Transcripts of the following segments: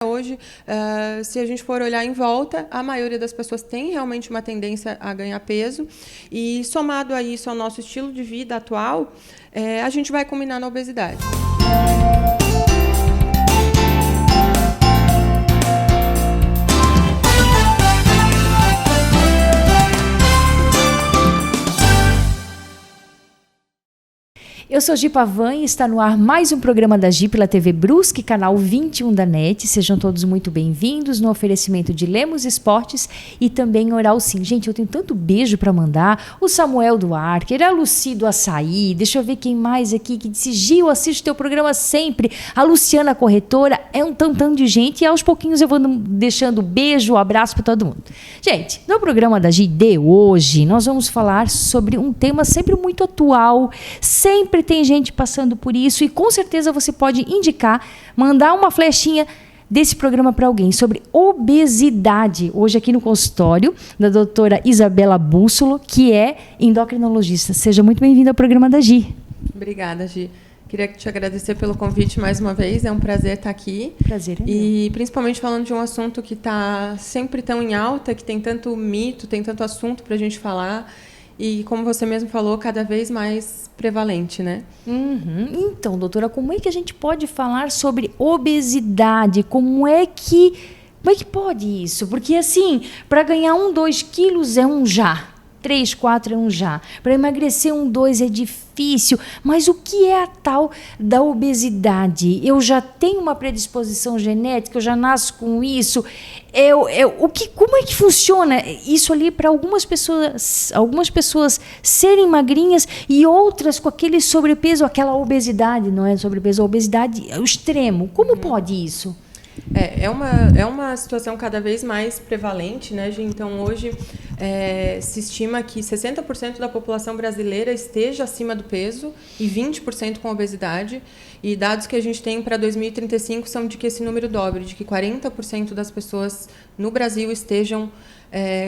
Hoje, se a gente for olhar em volta, a maioria das pessoas tem realmente uma tendência a ganhar peso, e somado a isso ao nosso estilo de vida atual, a gente vai culminar na obesidade. Eu sou Gi Pavan e está no ar mais um programa da Gi pela TV Brusque, canal 21 da NET. Sejam todos muito bem-vindos no oferecimento de Lemos Esportes e também Oral Sim. Gente, eu tenho tanto beijo para mandar. O Samuel Duarte, a Lucy do Açaí, deixa eu ver quem mais aqui que disse: Gi, eu assisto teu programa sempre. A Luciana Corretora, é um tantão de gente e aos pouquinhos eu vou deixando beijo, abraço para todo mundo. Gente, no programa da Gi de hoje, nós vamos falar sobre um tema sempre muito atual, sempre tem gente passando por isso e com certeza você pode indicar, mandar uma flechinha desse programa para alguém sobre obesidade. Hoje aqui no consultório da doutora Isabela Bússolo, que é endocrinologista. Seja muito bem-vinda ao programa da Gi. Obrigada, Gi. Queria te agradecer pelo convite mais uma vez, é um prazer estar aqui. Prazer é meu. E principalmente falando de um assunto que está sempre tão em alta, que tem tanto mito, tem tanto assunto para a gente falar. E, como você mesmo falou, cada vez mais prevalente, né? Então, doutora, como é que a gente pode falar sobre obesidade? Como é que pode isso? Porque, assim, para ganhar 2 quilos é um já. 3, 4 é um já. Para emagrecer 2 é difícil. Mas o que é a tal da obesidade? Eu já tenho uma predisposição genética, eu já nasço com isso. Como é que funciona isso ali para algumas pessoas serem magrinhas e outras com aquele sobrepeso, aquela obesidade, não é sobrepeso, a obesidade é o extremo. Como pode isso? É uma situação cada vez mais prevalente, né, Gi? Então, hoje, se estima que 60% da população brasileira esteja acima do peso e 20% com obesidade. E dados que a gente tem para 2035 são de que esse número dobre, de que 40% das pessoas no Brasil estejam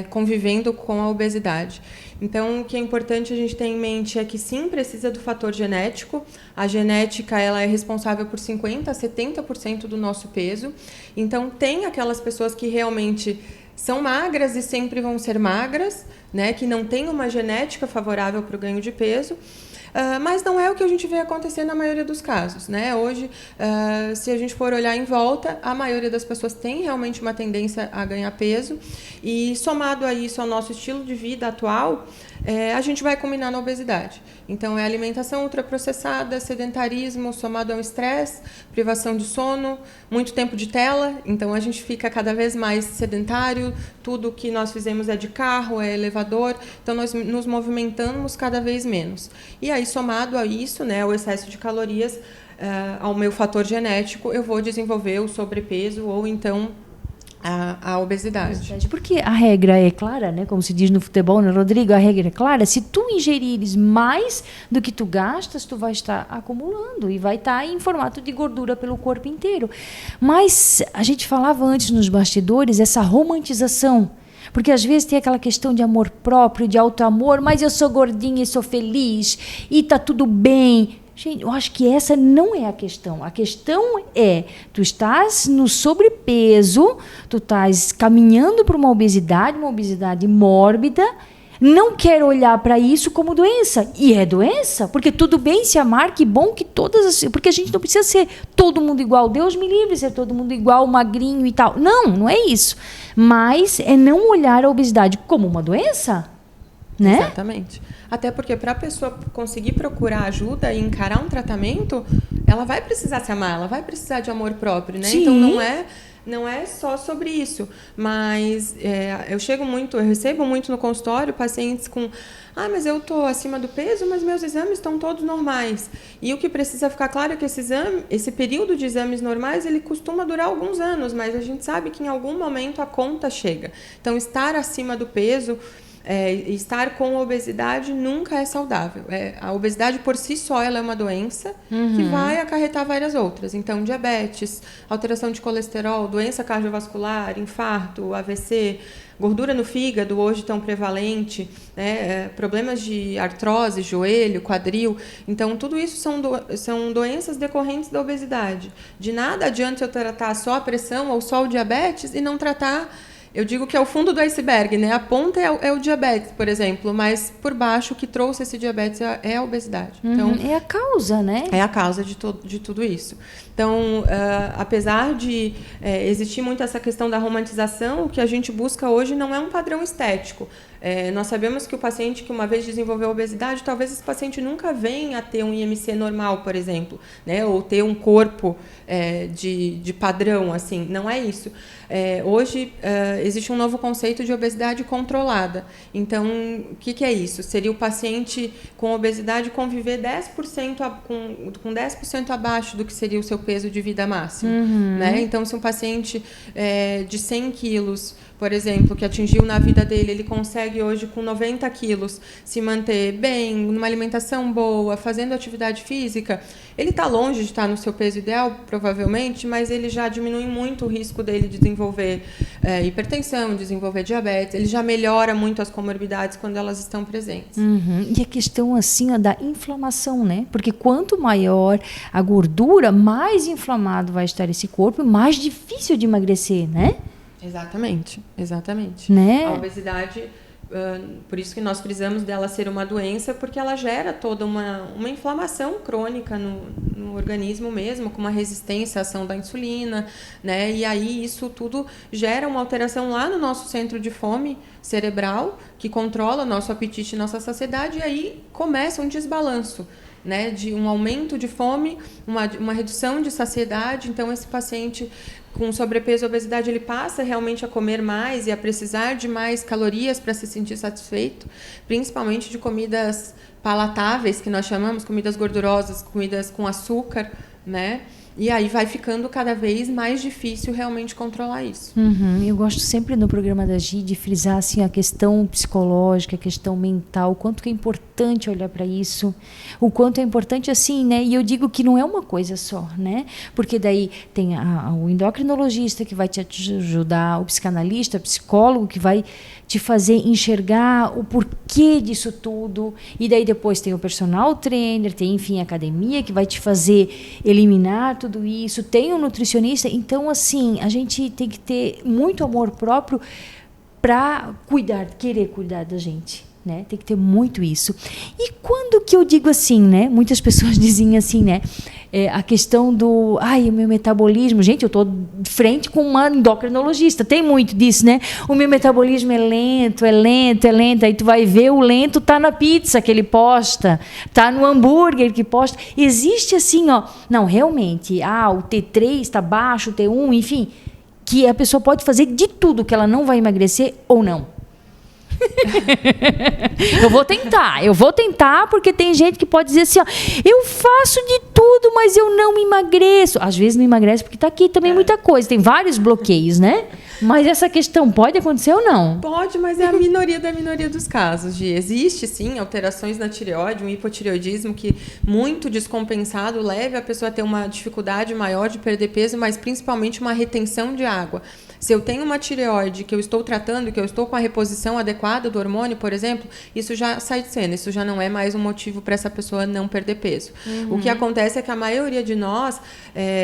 convivendo com a obesidade. Então, o que é importante a gente ter em mente é que sim, precisa do fator genético. A genética ela é responsável por 50% a 70% do nosso peso. Então, tem aquelas pessoas que realmente são magras e sempre vão ser magras, né, que não têm uma genética favorável para o ganho de peso. Mas não é o que a gente vê acontecer na maioria dos casos, né? Hoje, se a gente for olhar em volta, a maioria das pessoas tem realmente uma tendência a ganhar peso, e somado a isso ao nosso estilo de vida atual, a gente vai culminar na obesidade. Então, é alimentação ultraprocessada, sedentarismo somado ao estresse, privação de sono, muito tempo de tela. Então, a gente fica cada vez mais sedentário, tudo que nós fizemos é de carro, é elevador, então nós nos movimentamos cada vez menos. E aí, somado a isso, né, o excesso de calorias, ao meu fator genético, eu vou desenvolver o sobrepeso ou então a obesidade. Porque a regra é clara, né? Como se diz no futebol, né, Rodrigo? A regra é clara. Se tu ingerires mais do que tu gastas, tu vai estar acumulando e vai estar em formato de gordura pelo corpo inteiro. Mas a gente falava antes nos bastidores, essa romantização. Porque às vezes tem aquela questão de amor próprio, de auto-amor, mas eu sou gordinha e sou feliz e tá tudo bem. Gente, eu acho que essa não é a questão. A questão é, tu estás no sobrepeso, tu estás caminhando para uma obesidade mórbida, não quer olhar para isso como doença. E é doença, porque tudo bem se amar, que bom que porque a gente não precisa ser todo mundo igual. Deus me livre de ser todo mundo igual, magrinho e tal. Não é isso. Mas é não olhar a obesidade como uma doença, né? Exatamente. Até porque para a pessoa conseguir procurar ajuda e encarar um tratamento, ela vai precisar se amar, ela vai precisar de amor próprio, né? Sim. Então não é só sobre isso, mas eu recebo muito no consultório pacientes com: mas eu estou acima do peso, mas meus exames estão todos normais. E o que precisa ficar claro é que esse período de exames normais, ele costuma durar alguns anos, mas a gente sabe que em algum momento a conta chega. Então, estar acima do peso estar com obesidade nunca é saudável. A obesidade por si só ela é uma doença que vai acarretar várias outras. Então, diabetes, alteração de colesterol, doença cardiovascular, infarto, AVC, gordura no fígado, hoje tão prevalente, né? Problemas de artrose, joelho, quadril. Então, tudo isso são doenças decorrentes da obesidade. De nada adianta eu tratar só a pressão ou só o diabetes e não tratar... Eu digo que é o fundo do iceberg, né? A ponta é o diabetes, por exemplo, mas por baixo o que trouxe esse diabetes é a obesidade. Então, é a causa, né? É a causa de tudo isso. Então, apesar de existir muito essa questão da romantização, o que a gente busca hoje não é um padrão estético. Nós sabemos que o paciente que uma vez desenvolveu obesidade, talvez esse paciente nunca venha a ter um IMC normal, por exemplo, né? Ou ter um corpo de padrão, assim. Não é isso. Hoje, existe um novo conceito de obesidade controlada. Então, o que é isso? Seria o paciente com obesidade conviver 10% com 10% abaixo do que seria o seu peso de vida máximo. Né? Então, se um paciente de 100 quilos, por exemplo, que atingiu na vida dele, ele consegue hoje com 90 quilos se manter bem, numa alimentação boa, fazendo atividade física, ele está longe de estar no seu peso ideal, provavelmente, mas ele já diminui muito o risco dele de desenvolver hipertensão, desenvolver diabetes, ele já melhora muito as comorbidades quando elas estão presentes. E a questão assim, da inflamação, né? Porque quanto maior a gordura, mais inflamado vai estar esse corpo, mais difícil de emagrecer, né? Exatamente. Né? A obesidade, por isso que nós precisamos dela ser uma doença, porque ela gera toda uma inflamação crônica no organismo mesmo, com uma resistência à ação da insulina, né? E aí isso tudo gera uma alteração lá no nosso centro de fome cerebral, que controla nosso apetite e nossa saciedade, e aí começa um desbalanço, né, de um aumento de fome, uma redução de saciedade. Então, esse paciente com sobrepeso e obesidade, ele passa realmente a comer mais e a precisar de mais calorias para se sentir satisfeito, principalmente de comidas palatáveis, que nós chamamos, comidas gordurosas, comidas com açúcar, né? E aí vai ficando cada vez mais difícil realmente controlar isso. Eu gosto sempre no programa da Gi de frisar assim, a questão psicológica, a questão mental, o quanto que é importante olhar para isso, o quanto é importante assim, né? E eu digo que não é uma coisa só, né? Porque daí tem o endocrinologista que vai te ajudar, o psicanalista, o psicólogo que vai te fazer enxergar o porquê disso tudo, e daí depois tem o personal trainer, tem, enfim, a academia que vai te fazer eliminar tudo isso, tem um nutricionista. Então, assim, a gente tem que ter muito amor próprio para querer cuidar da gente, né? Tem que ter muito isso. E quando que eu digo assim, né? Muitas pessoas dizem assim, né? A questão do, o meu metabolismo, gente, eu estou de frente com uma endocrinologista, tem muito disso, né? O meu metabolismo é lento, aí tu vai ver, o lento tá na pizza que ele posta, tá no hambúrguer que posta, existe assim, não, realmente, o T3 está baixo, o T1, enfim, que a pessoa pode fazer de tudo que ela não vai emagrecer ou não. Eu vou tentar, porque tem gente que pode dizer assim, eu faço de tudo, mas eu não emagreço. Às vezes não emagrece porque está aqui também muita coisa, tem vários bloqueios, né? Mas essa questão pode acontecer ou não? Pode, mas é a minoria da minoria dos casos. Existe, sim, alterações na tireoide, um hipotireoidismo que, muito descompensado, leva a pessoa a ter uma dificuldade maior de perder peso, mas principalmente uma retenção de água. Se eu tenho uma tireoide que eu estou tratando, que eu estou com a reposição adequada do hormônio, por exemplo, isso já sai de cena, isso já não é mais um motivo para essa pessoa não perder peso. O que acontece é que a maioria de nós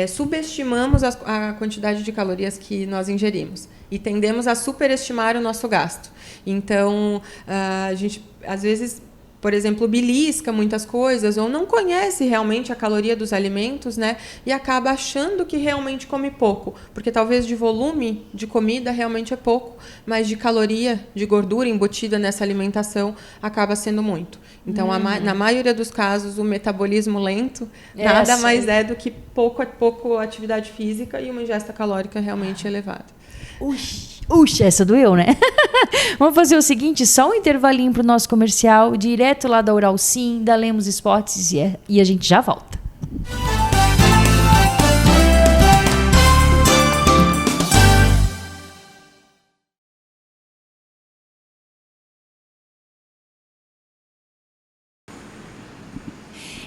subestimamos a quantidade de calorias que nós ingerimos e tendemos a superestimar o nosso gasto. Então, a gente, às vezes, por exemplo, belisca muitas coisas ou não conhece realmente a caloria dos alimentos, né? E acaba achando que realmente come pouco, porque talvez de volume de comida realmente é pouco, mas de caloria, de gordura embutida nessa alimentação acaba sendo muito. Então, na maioria dos casos, o metabolismo lento nada mais é do que pouco atividade física e uma ingesta calórica realmente elevada. Uxa, essa doeu, né? Vamos fazer o seguinte, só um intervalinho para o nosso comercial, direto lá da Oral Sim, da Lemos Esportes, e a gente já volta.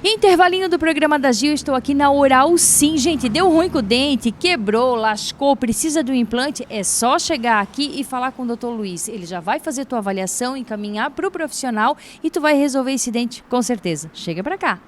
Intervalinho do programa da Gil, estou aqui na Oral Sim. Gente, deu ruim com o dente, quebrou, lascou, precisa de um implante, é só chegar aqui e falar com o Dr. Luiz. Ele já vai fazer tua avaliação, encaminhar para o profissional e tu vai resolver esse dente com certeza. Chega para cá.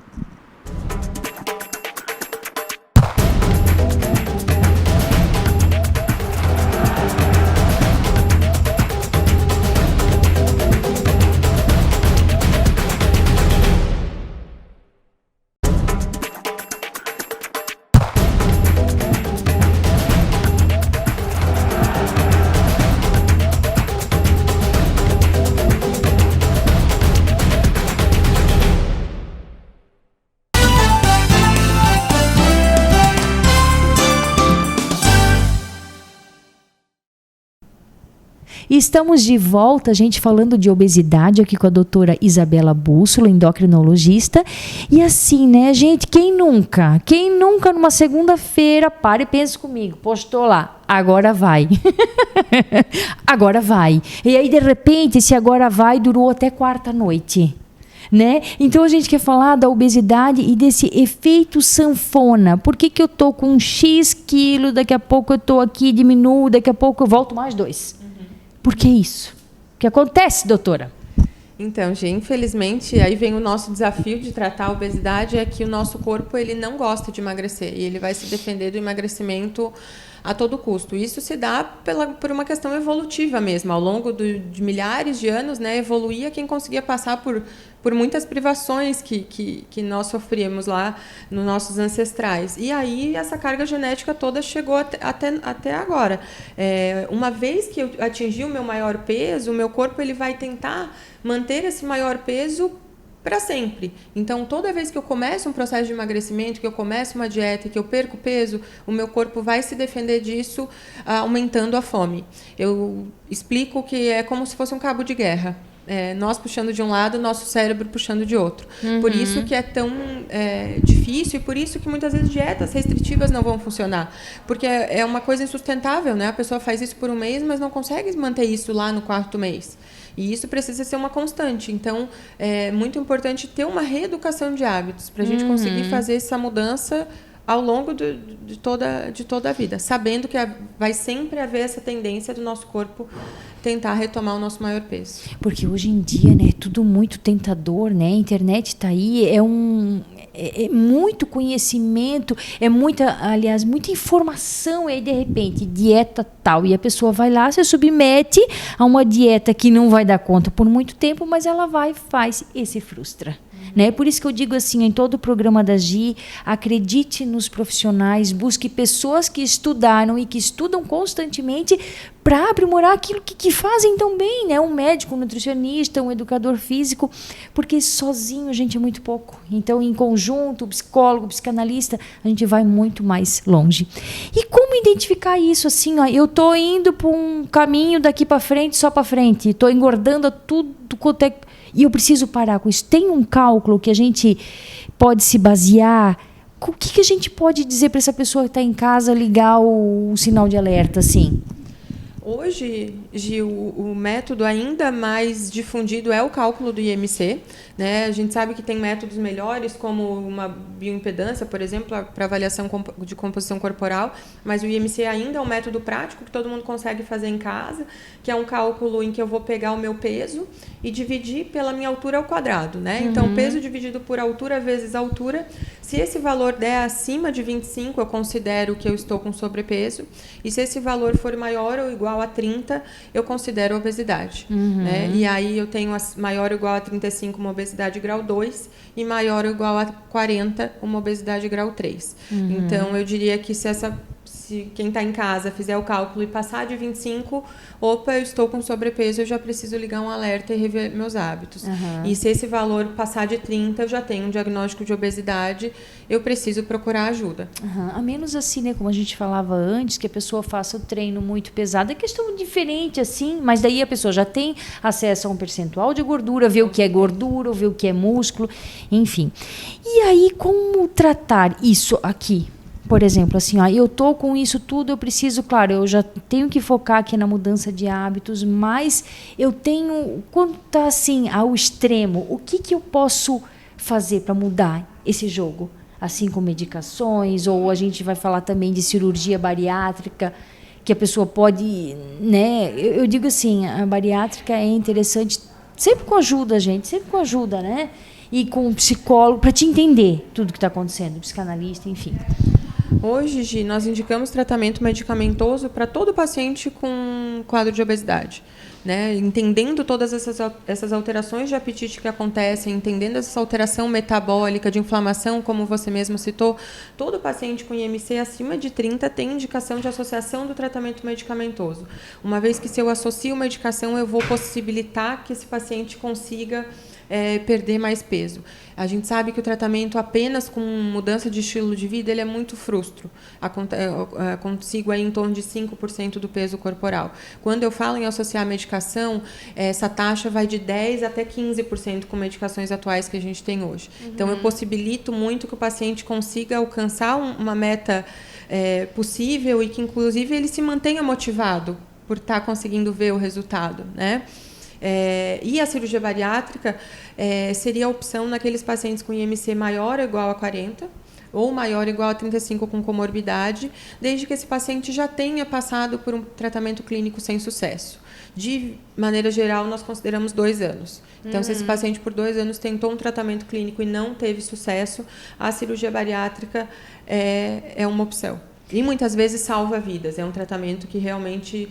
Estamos de volta, gente, falando de obesidade aqui com a doutora Isabela Bússola, endocrinologista. E assim, né, gente, quem nunca numa segunda-feira, para e pensa comigo, postou lá, agora vai. Agora vai. E aí, de repente, esse agora vai durou até quarta-noite. Né? Então a gente quer falar da obesidade e desse efeito sanfona. Por que eu tô com X quilo, daqui a pouco eu tô aqui, diminuo, daqui a pouco eu volto mais 2? Por que isso? O que acontece, doutora? Então, Gê, infelizmente, aí vem o nosso desafio de tratar a obesidade, é que o nosso corpo ele não gosta de emagrecer e ele vai se defender do emagrecimento a todo custo. Isso se dá por uma questão evolutiva mesmo. Ao longo de milhares de anos, né, evoluía quem conseguia passar por muitas privações que nós sofríamos lá nos nossos ancestrais. E aí essa carga genética toda chegou até agora. Uma vez que eu atingi o meu maior peso, o meu corpo ele vai tentar manter esse maior peso para sempre. Então, toda vez que eu começo um processo de emagrecimento, que eu começo uma dieta, que eu perco peso, o meu corpo vai se defender disso, aumentando a fome. Eu explico que é como se fosse um cabo de guerra. Nós puxando de um lado, nosso cérebro puxando de outro. Uhum. Por isso que é tão difícil e por isso que muitas vezes dietas restritivas não vão funcionar. Porque é uma coisa insustentável, né? A pessoa faz isso por um mês, mas não consegue manter isso lá no 4º mês. E isso precisa ser uma constante. Então, é muito importante ter uma reeducação de hábitos para a gente conseguir fazer essa mudança ao longo de toda a vida, sabendo que vai sempre haver essa tendência do nosso corpo tentar retomar o nosso maior peso. Porque hoje em dia, né, é tudo muito tentador, né? A internet está aí, é muito conhecimento, muita informação, e aí de repente, dieta tal, e a pessoa vai lá, se submete a uma dieta que não vai dar conta por muito tempo, mas ela vai, faz e se frustra. Né? Por isso que eu digo assim, em todo o programa da Gi, acredite nos profissionais, busque pessoas que estudaram e que estudam constantemente para aprimorar aquilo que fazem tão bem, né? Um médico, um nutricionista, um educador físico, porque sozinho, gente, é muito pouco. Então, em conjunto, psicólogo, psicanalista, a gente vai muito mais longe. E como identificar isso? Assim, ó, eu tô indo para um caminho daqui para frente, só para frente, tô engordando tudo quanto é... E eu preciso parar com isso. Tem um cálculo que a gente pode se basear? O que a gente pode dizer para essa pessoa que está em casa ligar o sinal de alerta, assim? Hoje, Gil, o método ainda mais difundido é o cálculo do IMC. Né? A gente sabe que tem métodos melhores, como uma bioimpedância, por exemplo, para avaliação de composição corporal, mas o IMC ainda é um método prático que todo mundo consegue fazer em casa, que é um cálculo em que eu vou pegar o meu peso e dividir pela minha altura ao quadrado. Né? Então, peso dividido por altura vezes altura. Se esse valor der acima de 25, eu considero que eu estou com sobrepeso. E se esse valor for maior ou igual a 30, eu considero obesidade. Né? E aí eu tenho maior ou igual a 35, uma obesidade grau 2, e maior ou igual a 40, uma obesidade grau 3. Então, eu diria que se quem está em casa fizer o cálculo e passar de 25, opa, eu estou com sobrepeso, eu já preciso ligar um alerta e rever meus hábitos. E se esse valor passar de 30, eu já tenho um diagnóstico de obesidade, eu preciso procurar ajuda. A menos assim, né, como a gente falava antes, que a pessoa faça o treino muito pesado, é questão diferente assim, mas daí a pessoa já tem acesso a um percentual de gordura, vê o que é gordura, vê o que é músculo, enfim. E aí, como tratar isso aqui? Por exemplo, assim, ó, eu tô com isso tudo, eu preciso, claro, eu já tenho que focar aqui na mudança de hábitos, mas eu tenho, quando tá assim, ao extremo, o que eu posso fazer para mudar? esse jogo, assim com medicações, ou a gente vai falar também de cirurgia bariátrica, que a pessoa pode, né? Eu digo assim, a bariátrica é interessante, sempre com ajuda, gente, sempre com ajuda, né? E com um psicólogo, para te entender tudo que está acontecendo, psicanalista, enfim. Hoje, Gi, nós indicamos tratamento medicamentoso para todo paciente com quadro de obesidade. Né? Entendendo todas essas alterações de apetite que acontecem, entendendo essa alteração metabólica, de inflamação, como você mesmo citou, todo paciente com IMC acima de 30 tem indicação de associação do tratamento medicamentoso. Uma vez que, se eu associo medicação, eu vou possibilitar que esse paciente consiga perder mais peso. A gente sabe que o tratamento apenas com mudança de estilo de vida ele é muito frustro. Consigo aí em torno de 5% do peso corporal. Quando eu falo em associar a medicação, essa taxa vai de 10% até 15% com medicações atuais que a gente tem hoje. Então, eu possibilito muito que o paciente consiga alcançar uma meta possível e que, inclusive, ele se mantenha motivado por estar conseguindo ver o resultado, né? E a cirurgia bariátrica seria a opção naqueles pacientes com IMC maior ou igual a 40 ou maior ou igual a 35 com comorbidade, desde que esse paciente já tenha passado por um tratamento clínico sem sucesso. De maneira geral, nós consideramos 2 anos. Então, se esse paciente por 2 anos tentou um tratamento clínico e não teve sucesso, a cirurgia bariátrica é uma opção. E muitas vezes salva vidas. É um tratamento que realmente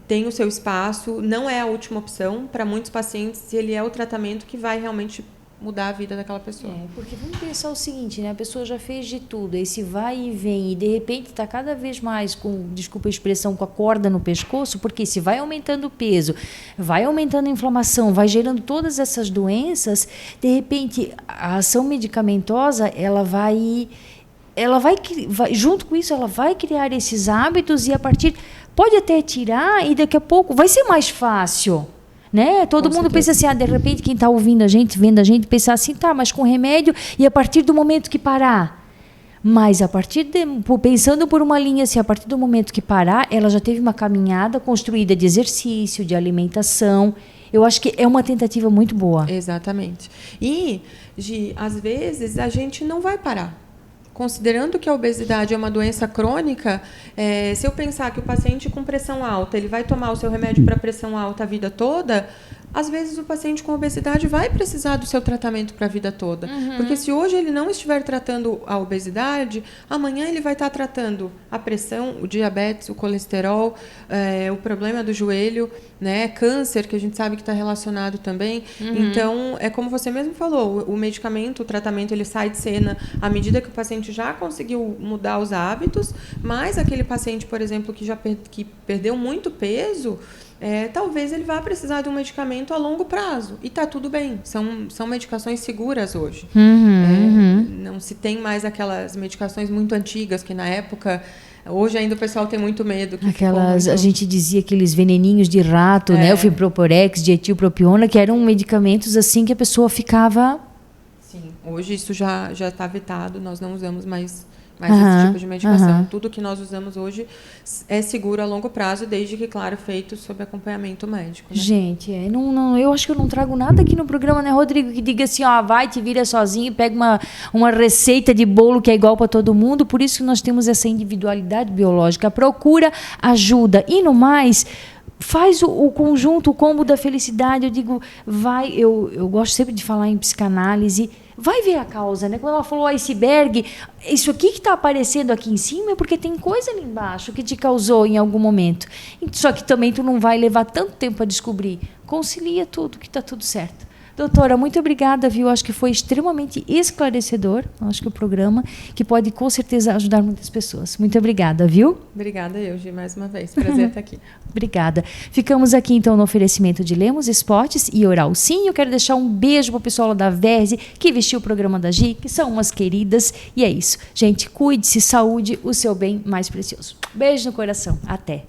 tem o seu espaço. Não é a última opção. Para muitos pacientes, ele é o tratamento que vai realmente mudar a vida daquela pessoa. Porque vamos pensar o seguinte, né? A pessoa já fez de tudo, esse vai e vem, e de repente está cada vez mais com, desculpa a expressão, com a corda no pescoço, porque se vai aumentando o peso, vai aumentando a inflamação, vai gerando todas essas doenças, de repente a ação medicamentosa, ela vai junto com isso, ela vai criar esses hábitos e a partir, pode até tirar e daqui a pouco vai ser mais fácil, né? Todo mundo pensa assim, de repente quem está ouvindo a gente, vendo a gente, pensar assim, tá, mas com remédio e a partir do momento que parar. Mas pensando por uma linha assim, a partir do momento que parar, ela já teve uma caminhada construída de exercício, de alimentação. Eu acho que é uma tentativa muito boa. Exatamente. E, Gi, às vezes a gente não vai parar. Considerando que a obesidade é uma doença crônica, se eu pensar que o paciente com pressão alta, ele vai tomar o seu remédio para pressão alta a vida toda, às vezes o paciente com obesidade vai precisar do seu tratamento para a vida toda. Porque se hoje ele não estiver tratando a obesidade, amanhã ele vai estar tratando a pressão, o diabetes, o colesterol, o problema do joelho, né? Câncer, que a gente sabe que está relacionado também. Então, é como você mesmo falou, o medicamento, o tratamento, ele sai de cena à medida que o paciente já conseguiu mudar os hábitos, mas aquele paciente, por exemplo, que perdeu muito peso, talvez ele vá precisar de um medicamento a longo prazo. E está tudo bem. São medicações seguras hoje. Não se tem mais aquelas medicações muito antigas que, na época... Hoje ainda o pessoal tem muito medo. A gente dizia aqueles veneninhos de rato, né? O Fiproporex, dietilpropiona, que eram medicamentos assim que a pessoa ficava... Sim, hoje isso já está vetado. Nós não usamos mais esse tipo de medicação. Tudo que nós usamos hoje é seguro a longo prazo, desde que, claro, feito sob acompanhamento médico. Né? Gente, eu acho que eu não trago nada aqui no programa, né, Rodrigo, que diga assim, vai, te vira sozinho e pega uma receita de bolo que é igual para todo mundo. Por isso que nós temos essa individualidade biológica. Procura ajuda. E no mais... Faz o conjunto, o combo da felicidade. Eu digo, eu gosto sempre de falar em psicanálise, vai ver a causa, né? Quando ela falou iceberg, isso aqui que está aparecendo aqui em cima é porque tem coisa ali embaixo que te causou em algum momento. Só que também tu não vai levar tanto tempo a descobrir. Concilia tudo, que está tudo certo. Doutora, muito obrigada, viu? Acho que foi extremamente esclarecedor, acho que o programa, que pode com certeza ajudar muitas pessoas. Muito obrigada, viu? Obrigada, Eugi, mais uma vez. Prazer estar aqui. Obrigada. Ficamos aqui, então, no oferecimento de Lemos Esportes e Oral Sim. Eu quero deixar um beijo para o pessoal lá da Verze, que vestiu o programa da Gi, que são umas queridas. E é isso. Gente, cuide-se, saúde, o seu bem mais precioso. Beijo no coração. Até.